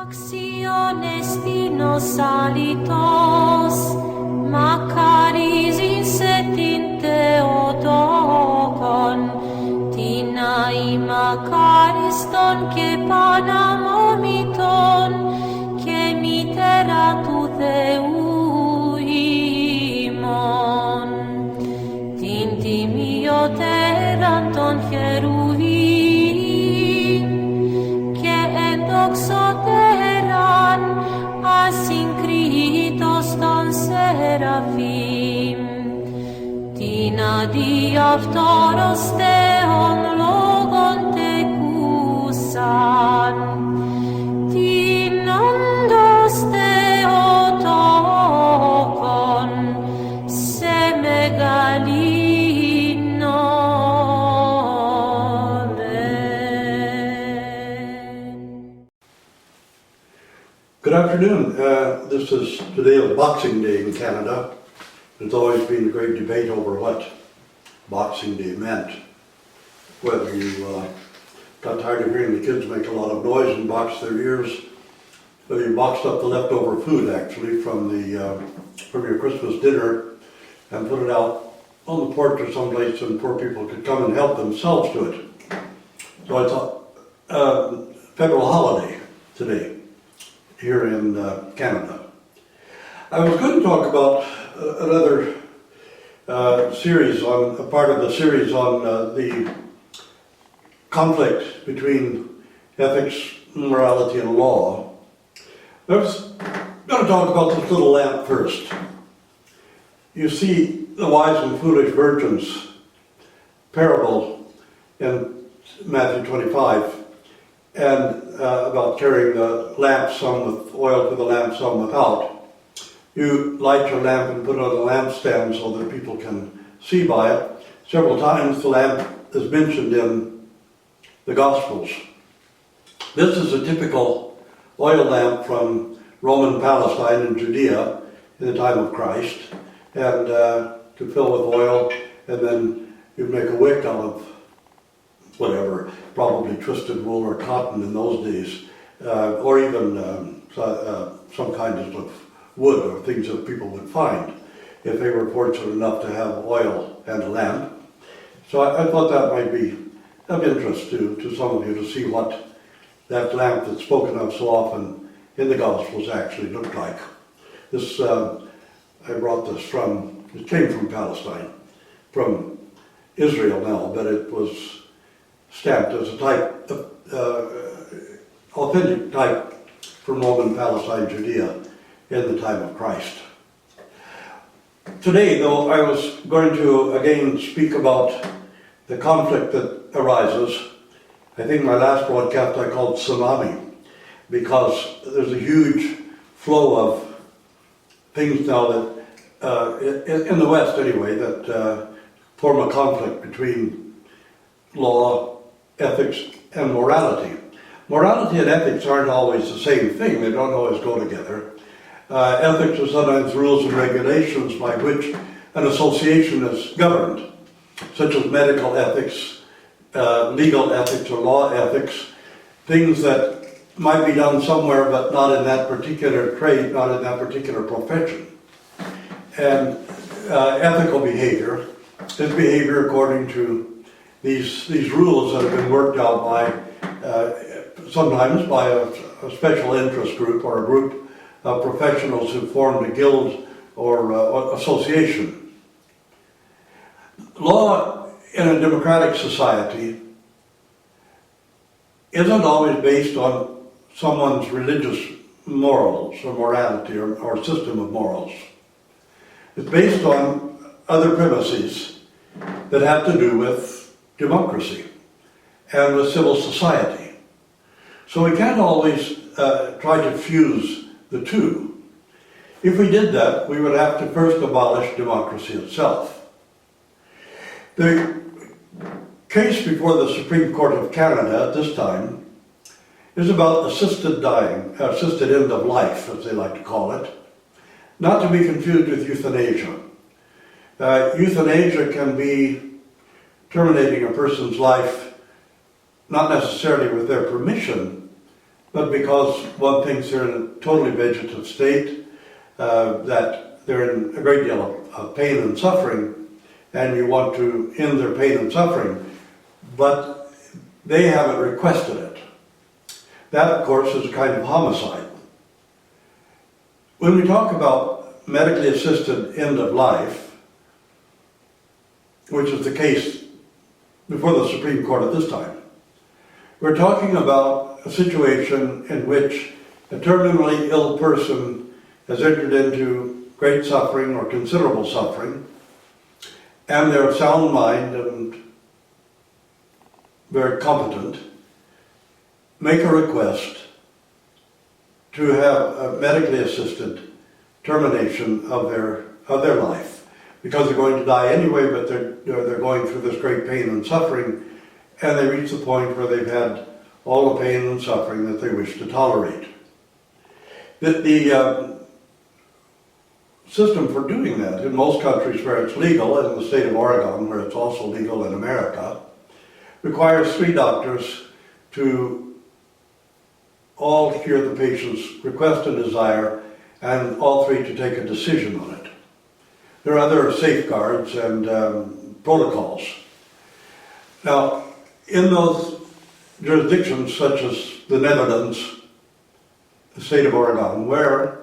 Acciones dinos salitos, Macaris insetin Theotokon, Tinai Macariston ke panamomiton, ke miteratu Theuimon, Tintimio teranton cheruvim, ke endoxoteran asinkritos ton seraphim, Tina diaptoros theon logon tekusan, Tinondos Theotokon, semegalinomen. Good afternoon. This is today is Boxing Day in Canada. There's always been a great debate over what Boxing Day meant. Whether you got tired of hearing the kids make a lot of noise and box their ears, whether you boxed up the leftover food actually from your Christmas dinner and put it out on the porch or someplace and poor people could come and help themselves to it. So it's a federal holiday today here in Canada. I was going to talk about another series on a part of the series on the conflict between ethics, morality, and law. I was going to talk about this little lamp first. You see the wise and foolish virgins parable in Matthew 25, and about carrying the lamp, some with oil to the lamp, some without. You light your lamp and put it on a lampstand so that people can see by it. Several times the lamp is mentioned in the Gospels. This is a typical oil lamp from Roman Palestine and Judea in the time of Christ, and to fill with oil, and then you'd make a wick out of whatever, probably twisted wool or cotton in those days, or even some kinds of wood or things that people would find if they were fortunate enough to have oil and a lamp. So I thought that might be of interest to some of you to see what that lamp that's spoken of so often in the Gospels actually looked like. This, I brought this from, it came from Palestine, from Israel now, but it was stamped as a type, authentic type from Roman Palestine, Judea, in the time of Christ. Today, though, I was going to again speak about the conflict that arises. I think my last broadcast I called tsunami, because there's a huge flow of things now that, in the West anyway, that form a conflict between law, ethics, and morality. Morality and ethics aren't always the same thing. They don't always go together. Ethics are sometimes rules and regulations by which an association is governed, such as medical ethics, legal ethics or law ethics, things that might be done somewhere but not in that particular trade, not in that particular profession. And ethical behavior is behavior according to these rules that have been worked out by, sometimes by a special interest group or a group of professionals who formed a guild or association. Law in a democratic society isn't always based on someone's religious morals or morality or system of morals. It's based on other premises that have to do with democracy and with civil society. So we can't always try to fuse the two. If we did that, we would have to first abolish democracy itself. The case before the Supreme Court of Canada at this time is about assisted end of life, as they like to call it, not to be confused with euthanasia. Euthanasia can be terminating a person's life, not necessarily with their permission, but because one thinks they're in a totally vegetative state, that they're in a great deal of pain and suffering, and you want to end their pain and suffering, but they haven't requested it. That, of course, is a kind of homicide. When we talk about medically assisted end of life, which is the case before the Supreme Court at this time, we're talking about a situation in which a terminally ill person has entered into great suffering or considerable suffering, and they're of sound mind and very competent, make a request to have a medically assisted termination of their life, because they're going to die anyway, but they're going through this great pain and suffering, and they reach the point where they've had all the pain and suffering that they wish to tolerate. The system for doing that in most countries where it's legal, and in the state of Oregon where it's also legal in America, requires 3 doctors to all hear the patient's request and desire, and all 3 to take a decision on it. There are other safeguards and protocols. Now, in those jurisdictions such as the Netherlands, the state of Oregon, where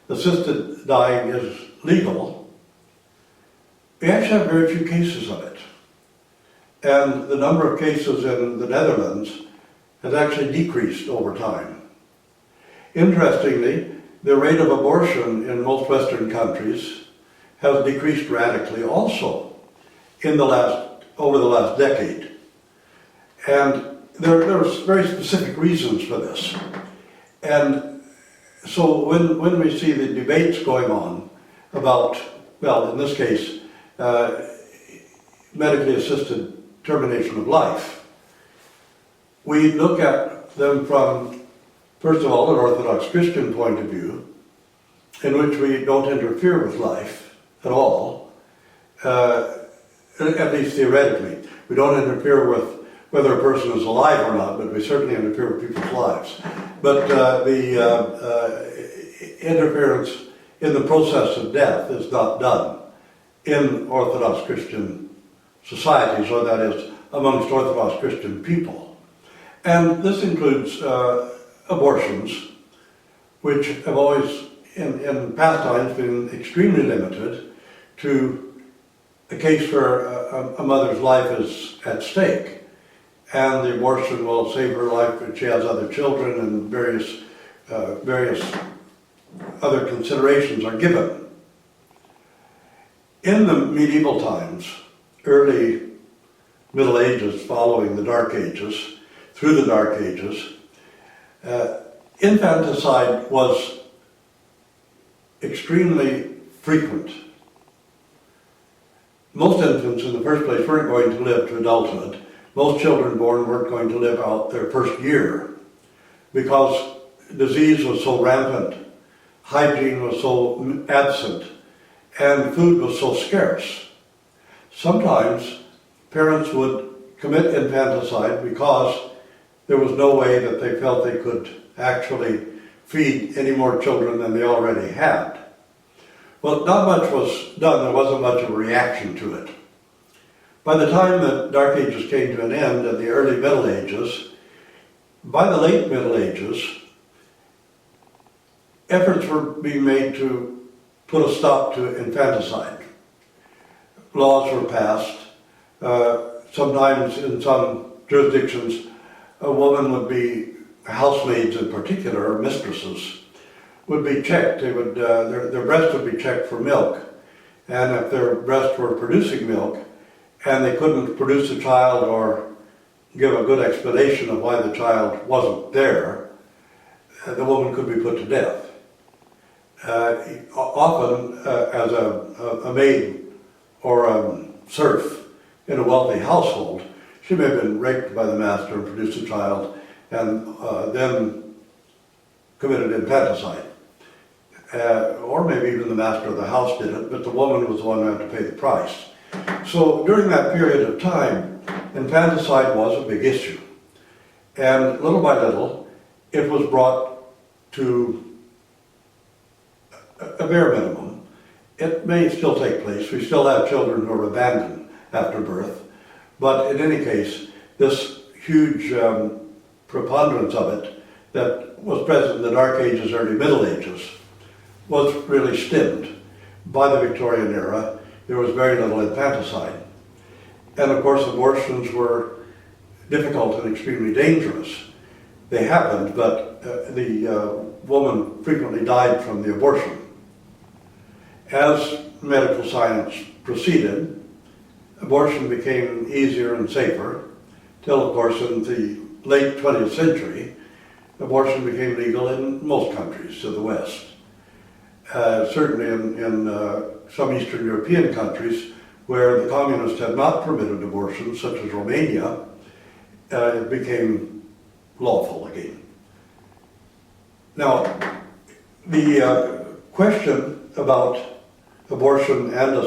assisted dying is legal, we actually have very few cases of it. And the number of cases in the Netherlands has actually decreased over time. Interestingly, the rate of abortion in most Western countries has decreased radically also over the last decade. And there are very specific reasons for this. And so when we see the debates going on about, well, in this case, medically assisted termination of life, we look at them from, first of all, an Orthodox Christian point of view, in which we don't interfere with life at all, at least theoretically. We don't interfere with whether a person is alive or not, but we certainly interfere with people's lives. But the interference in the process of death is not done in Orthodox Christian societies, or that is, amongst Orthodox Christian people. And this includes abortions, which have always, in past times, been extremely limited to a case where a mother's life is at stake, and the abortion will save her life if she has other children, and various other considerations are given. In the medieval times, early Middle Ages following the Dark Ages, through the Dark Ages, infanticide was extremely frequent. Most infants in the first place weren't going to live to adulthood. Most children born weren't going to live out their first year because disease was so rampant, hygiene was so absent, and food was so scarce. Sometimes parents would commit infanticide because there was no way that they felt they could actually feed any more children than they already had. Well, not much was done. There wasn't much of a reaction to it. By the time the Dark Ages came to an end and the early Middle Ages, by the late Middle Ages, efforts were being made to put a stop to infanticide. Laws were passed. Sometimes in some jurisdictions, a woman would be, housemaids in particular, or mistresses, would be checked. They would, their breast would be checked for milk. And if their breasts were producing milk, and they couldn't produce a child or give a good explanation of why the child wasn't there, the woman could be put to death. Often as a maid or a serf in a wealthy household, she may have been raped by the master and produced a child, and then committed infanticide. Or maybe even the master of the house did it, but the woman was the one who had to pay the price. So during that period of time, infanticide was a big issue. And little by little, it was brought to a bare minimum. It may still take place. We still have children who are abandoned after birth. But in any case, this huge preponderance of it that was present in the Dark Ages, early Middle Ages, was really stemmed. By the Victorian era, there was very little infanticide. And of course, abortions were difficult and extremely dangerous. They happened, but the woman frequently died from the abortion. As medical science proceeded, abortion became easier and safer, till of course in the late 20th century, abortion became legal in most countries to the West. Certainly in some Eastern European countries where the communists had not permitted abortion, such as Romania, it became lawful again. Now, the question about abortion and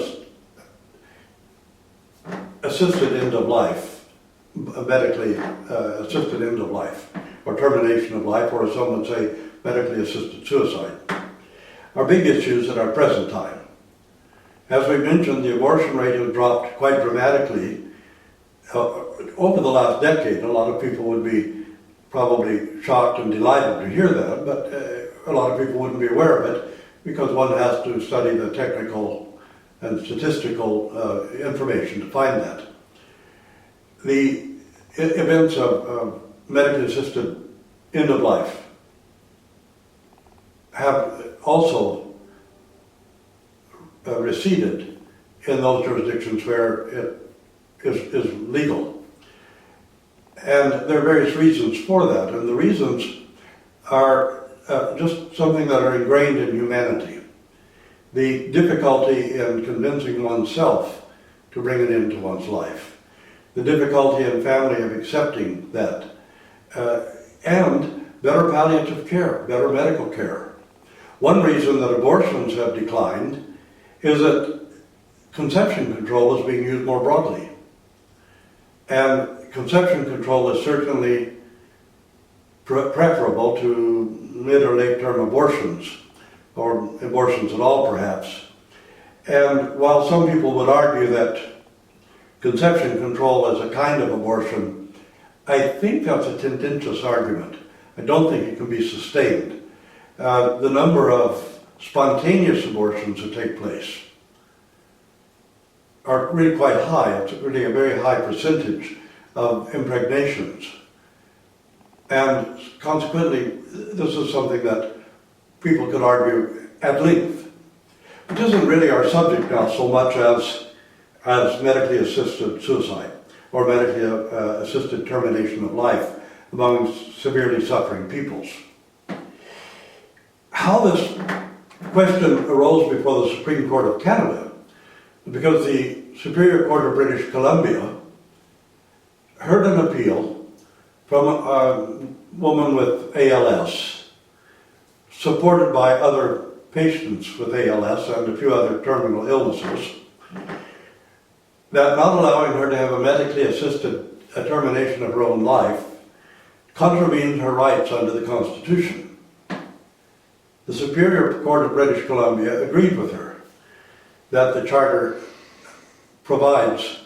assisted end of life, medically assisted end of life, or termination of life, or as some would say, medically assisted suicide, are big issues at our present time. As we mentioned, the abortion rate has dropped quite dramatically over the last decade. A lot of people would be probably shocked and delighted to hear that, but a lot of people wouldn't be aware of it because one has to study the technical and statistical information to find that. The events of medically assisted end of life have also receded in those jurisdictions where it is legal. And there are various reasons for that, and the reasons are just something that are ingrained in humanity. The difficulty in convincing oneself to bring an end to one's life, the difficulty in family of accepting that, and better palliative care, better medical care. One reason that abortions have declined is that conception control is being used more broadly. And conception control is certainly preferable to mid or late term abortions, or abortions at all perhaps. And while some people would argue that conception control is a kind of abortion, I think that's a tendentious argument. I don't think it can be sustained. The number of spontaneous abortions that take place are really quite high. It's really a very high percentage of impregnations. And consequently, this is something that people could argue at length. It isn't really our subject now so much as medically assisted suicide or medically assisted termination of life among severely suffering peoples. How this question arose before the Supreme Court of Canada, because the Superior Court of British Columbia heard an appeal from a woman with ALS, supported by other patients with ALS and a few other terminal illnesses, that not allowing her to have a medically assisted termination of her own life contravened her rights under the Constitution. The Superior Court of British Columbia agreed with her that the Charter provides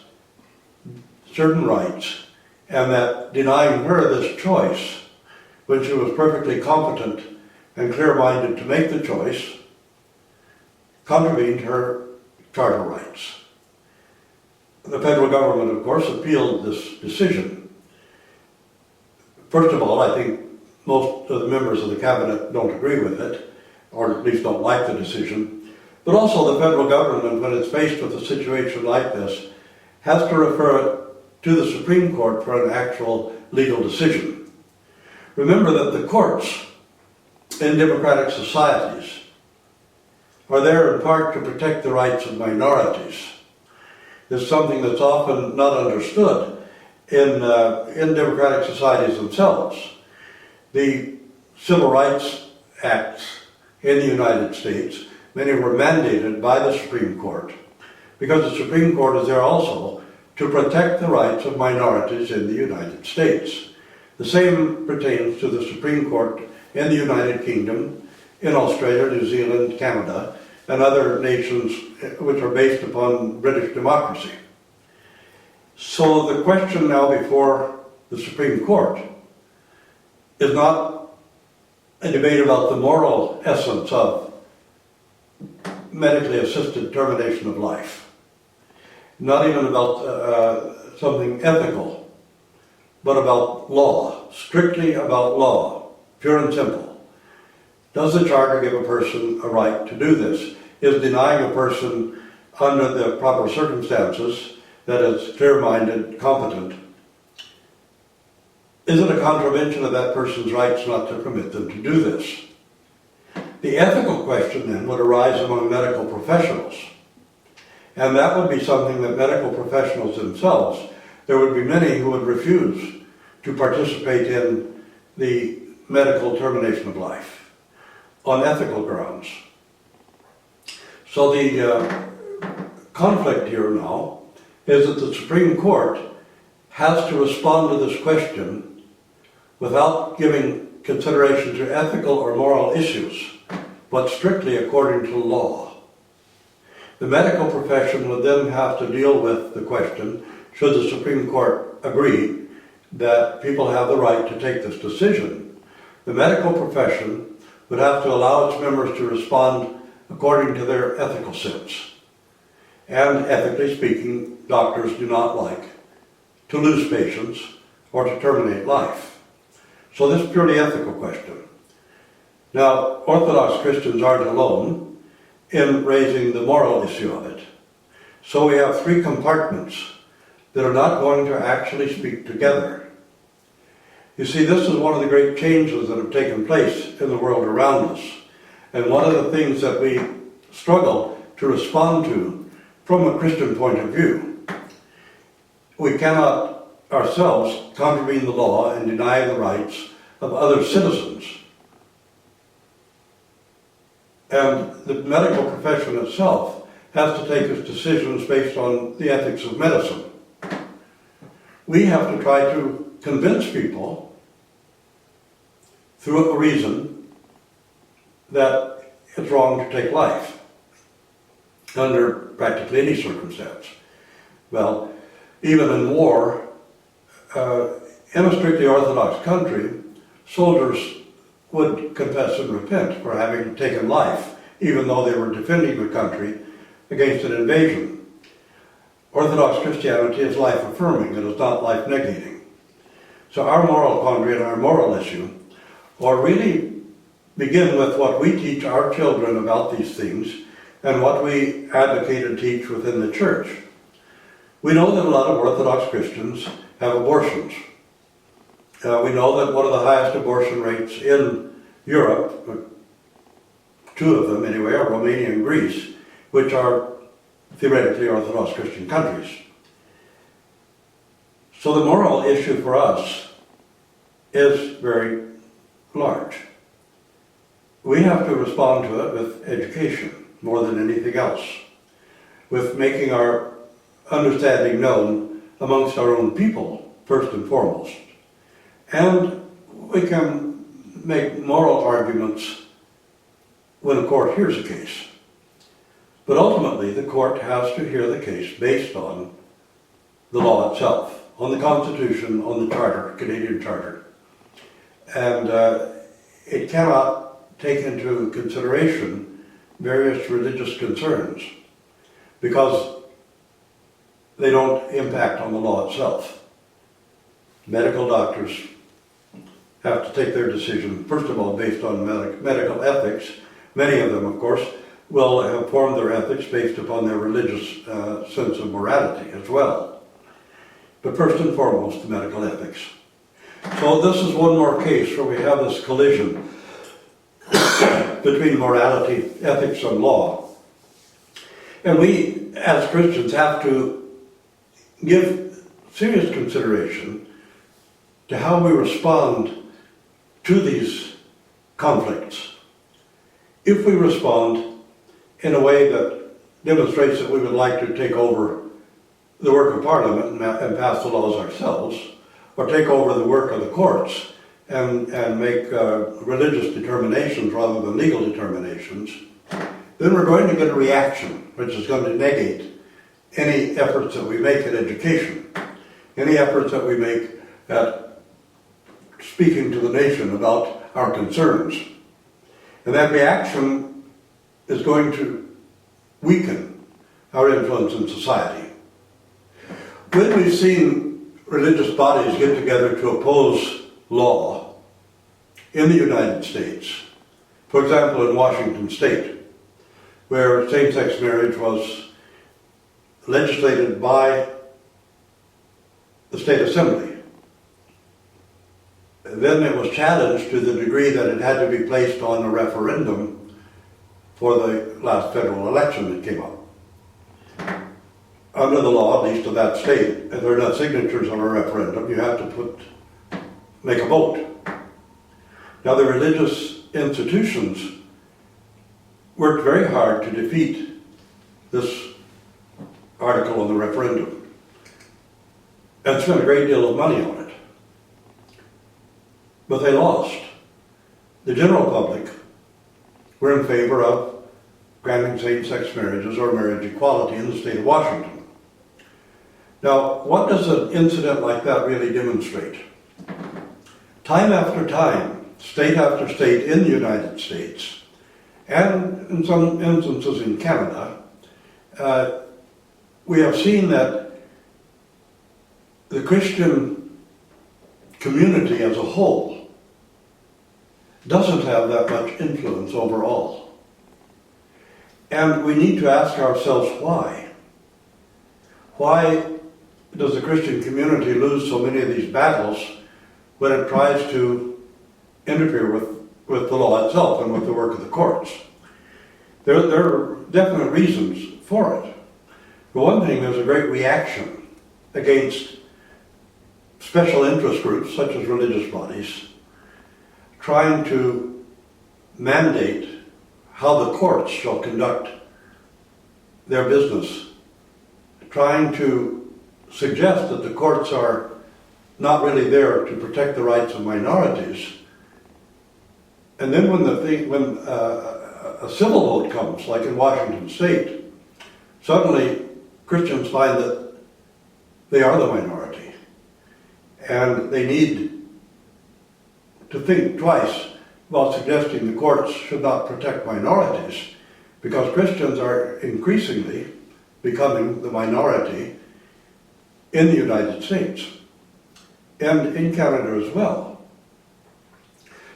certain rights and that denying her this choice, when she was perfectly competent and clear-minded to make the choice, contravened her charter rights. The federal government, of course, appealed this decision. First of all, I think most of the members of the cabinet don't agree with it, or at least don't like the decision. But also the federal government, when it's faced with a situation like this, has to refer it to the Supreme Court for an actual legal decision. Remember that the courts in democratic societies are there in part to protect the rights of minorities. It's something that's often not understood in democratic societies themselves. The Civil Rights Acts in the United States, many were mandated by the Supreme Court, because the Supreme Court is there also to protect the rights of minorities in the United States. The same pertains to the Supreme Court in the United Kingdom, in Australia, New Zealand, Canada, and other nations which are based upon British democracy. So the question now before the Supreme Court is not a debate about the moral essence of medically assisted termination of life, not even about something ethical, but about law, strictly about law, pure and simple. Does the Charter give a person a right to do this? Is denying a person under the proper circumstances, that is clear-minded, competent, is it a contravention of that person's rights not to permit them to do this? The ethical question then would arise among medical professionals. And that would be something that medical professionals themselves, there would be many who would refuse to participate in the medical termination of life on ethical grounds. So the conflict here now is that the Supreme Court has to respond to this question without giving consideration to ethical or moral issues, but strictly according to law. The medical profession would then have to deal with the question, should the Supreme Court agree that people have the right to take this decision, the medical profession would have to allow its members to respond according to their ethical sense. And ethically speaking, doctors do not like to lose patients or to terminate life. So this is a purely ethical question. Now, Orthodox Christians aren't alone in raising the moral issue of it. So we have three compartments that are not going to actually speak together. You see, this is one of the great changes that have taken place in the world around us. And one of the things that we struggle to respond to from a Christian point of view. We cannot ourselves contravene the law and deny the rights of other citizens. And the medical profession itself has to take its decisions based on the ethics of medicine. We have to try to convince people through a reason that it's wrong to take life under practically any circumstance. Well, even in war, in a strictly Orthodox country, soldiers would confess and repent for having taken life, even though they were defending the country against an invasion. Orthodox Christianity is life-affirming, it is not life-negating. So our moral quandary and our moral issue, or really begin with what we teach our children about these things and what we advocate and teach within the church. We know that a lot of Orthodox Christians have abortions. We know that one of the highest abortion rates in Europe, two of them anyway, are Romania and Greece, which are theoretically Orthodox Christian countries. So the moral issue for us is very large. We have to respond to it with education more than anything else, with making our understanding known amongst our own people, first and foremost. And we can make moral arguments when a court hears a case. But ultimately, the court has to hear the case based on the law itself, on the Constitution, on the Charter, Canadian Charter. And it cannot take into consideration various religious concerns because they don't impact on the law itself. Medical doctors have to take their decision, first of all, based on medical ethics. Many of them, of course, will have formed their ethics based upon their religious sense of morality as well. But first and foremost, the medical ethics. So this is one more case where we have this collision between morality, ethics, and law. And we, as Christians, have to give serious consideration to how we respond to these conflicts. If we respond in a way that demonstrates that we would like to take over the work of Parliament and pass the laws ourselves, or take over the work of the courts and make religious determinations rather than legal determinations, then we're going to get a reaction which is going to negate any efforts that we make at education, any efforts that we make at speaking to the nation about our concerns. And that reaction is going to weaken our influence in society. When we've seen religious bodies get together to oppose law in the United States, for example in Washington State, where same-sex marriage was legislated by the state assembly. Then it was challenged to the degree that it had to be placed on a referendum for the last federal election that came up. Under the law, at least of that state, if there are not signatures on a referendum, you have to make a vote. Now the religious institutions worked very hard to defeat this article on the referendum and spent a great deal of money on it. But they lost. The general public were in favor of granting same-sex marriages or marriage equality in the state of Washington. Now, what does an incident like that really demonstrate? Time after time, state after state in the United States, and in some instances in Canada, we have seen that the Christian community as a whole doesn't have that much influence overall. And we need to ask ourselves why. Why does the Christian community lose so many of these battles when it tries to interfere with the law itself and with the work of the courts? There are definite reasons for it. For one thing, there's a great reaction against special interest groups, such as religious bodies, trying to mandate how the courts shall conduct their business, trying to suggest that the courts are not really there to protect the rights of minorities. And then when a civil vote comes, like in Washington State, suddenly Christians find that they are the minority, and they need to think twice about suggesting the courts should not protect minorities, because Christians are increasingly becoming the minority in the United States and in Canada as well.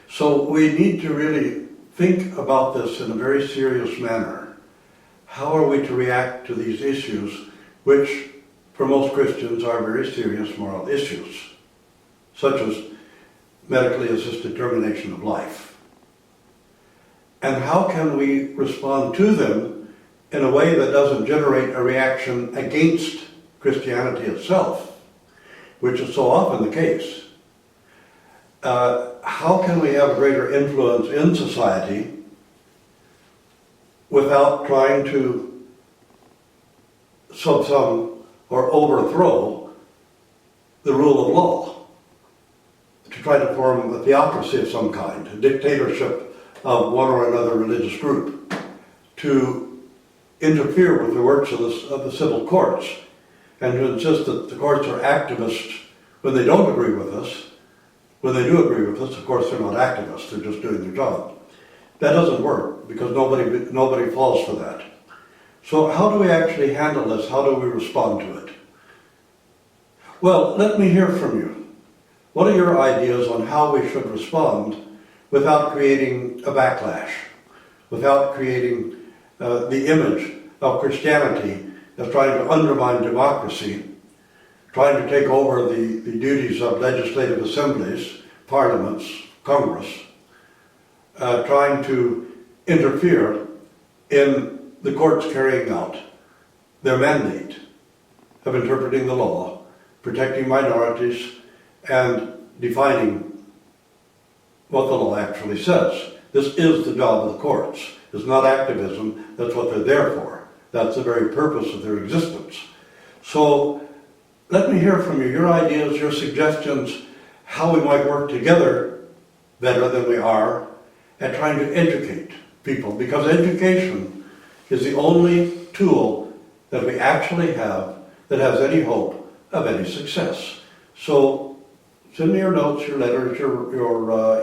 So we need to really think about this in a very serious manner. How are we to react to these issues, which for most Christians are very serious moral issues, such as medically assisted termination of life? And how can we respond to them in a way that doesn't generate a reaction against Christianity itself, which is so often the case? How can we have greater influence in society without trying to subsum or overthrow the rule of law, to try to form a theocracy of some kind, a dictatorship of one or another religious group, to interfere with the works of the civil courts, and to insist that the courts are activists when they don't agree with us. When they do agree with us, of course, they're not activists, they're just doing their job. That doesn't work, because nobody falls for that. So how do we actually handle this? How do we respond to it? Well, let me hear from you. What are your ideas on how we should respond without creating a backlash, without creating the image of Christianity as trying to undermine democracy, trying to take over the duties of legislative assemblies, parliaments, Congress, trying to interfere in the courts carrying out their mandate of interpreting the law, protecting minorities, and defining what the law actually says. This is the job of the courts. It's not activism. That's what they're there for. That's the very purpose of their existence. So let me hear from you, your ideas, your suggestions, how we might work together better than we are at trying to educate people, because education is the only tool that we actually have that has any hope of any success. So send me your notes, your letters, your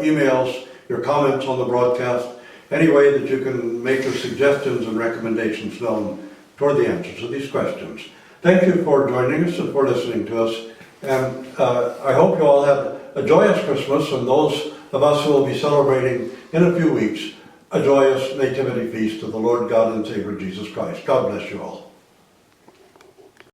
emails, your comments on the broadcast, any way that you can make your suggestions and recommendations known toward the answers to these questions. Thank you for joining us and for listening to us. And I hope you all have a joyous Christmas, and those of us who will be celebrating in a few weeks a joyous nativity feast of the Lord God and Savior Jesus Christ. God bless you all.